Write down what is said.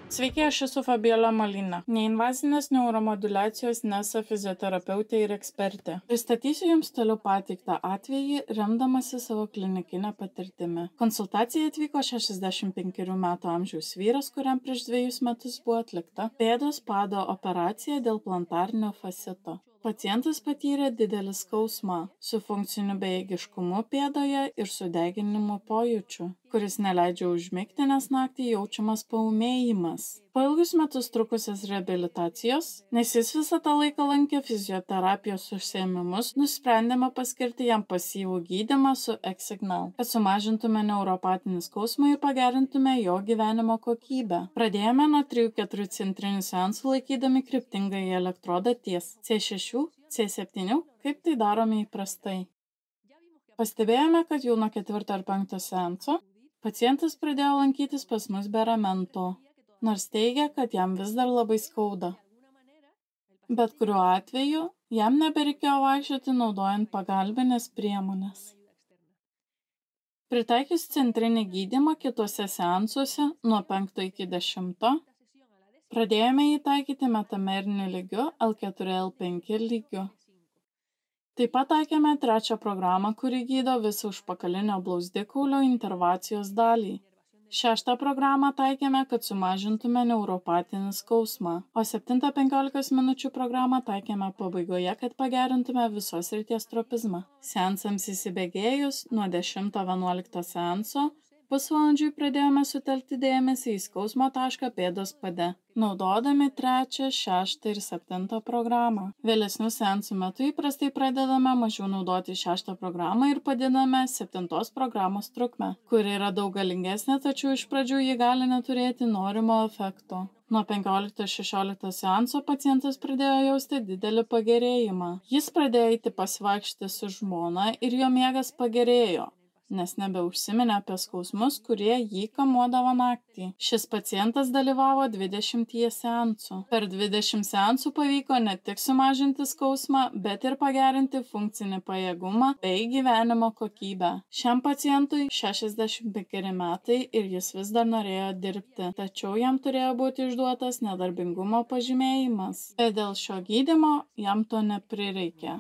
Sveiki, aš esu Fabiola Malina, neinvazinės neuromoduliacijos NESA fizioterapeutė ir ekspertė. Pristatysiu Jums toliau pateiktą atvejį, remdamasi savo klinikinę patirtimi. Konsultacijai atvyko 65 metų amžiaus vyras, kuriam prieš 2 metus buvo atlikta pėdos pado operacija dėl plantarinio fascito. Pacientas patyrė didelį skausmą su funkciniu bejėgiškumu pėdoje ir sudeginimo pojūčiu, kuris neleidžia užmigti, nes naktį jaučiamas paūmėjimas. Po ilgus metus trukusios reabilitacijos, nes jis visą tą laiką lankė fizioterapijos užsiėmimus, nusprendėme paskirti jam pasyvų gydymą su X-Signal, kad sumažintume neuropatinį skausmą ir pagerintume jo gyvenimo kokybę. Pradėjome nuo 3-4 centrinių seansų laikydami kryptingąjį elektrodą ties C6, C7, kaip tai darome įprastai. Pastebėjome, kad jau nuo 4 ar 5 seanso pacientas pradėjo lankytis pas mus be ramento, nors teigia, kad jam vis dar labai skauda. Bet kuriuo atveju jam nebereikėjo vaikščioti naudojant pagalbinės priemonės. Pritaikius centrinį gydymą kituose seansuose nuo 5 iki 10, pradėjome jį taikyti metameriniu lygiu L4-L5 lygiu. Taip pat taikėme trečią programą, kuri gydo visą užpakalinio blauzdikaulio intervacijos dalį. 6 programą taikėme, kad sumažintume neuropatinį skausmą, o 7-15 minučių programą taikėme pabaigoje, kad pagerintume visos srities tropizmą. Seansams įsibėgėjus nuo 10-11 seanso, pusvalandžiui pradėjome sutelkti dėmesį į skausmo tašką pėdos pade, naudodami 3, 6 ir 7 programą. Vėlesnių seansų metu įprastai pradedame mažiau naudoti 6 programą ir padidiname 7 programos trukmę, kuri yra daug galingesnė, tačiau iš pradžių ji gali neturėti norimo efekto. Nuo 15-16 seanso pacientas pradėjo jausti didelį pagerėjimą. Jis pradėjo eiti pasivaikščioti su žmona ir jo miegas pagerėjo, nes nebeužsiminė apie skausmus, kurie jį kamuodavo naktį. Šis pacientas dalyvavo 20 seansų. Per 20 seansų pavyko ne tik sumažinti skausmą, bet ir pagerinti funkcinį pajėgumą bei gyvenimo kokybę. Šiam pacientui 65 metai ir jis vis dar norėjo dirbti, tačiau jam turėjo būti išduotas nedarbingumo pažymėjimas. Bet dėl šio gydymo jam to neprireikė.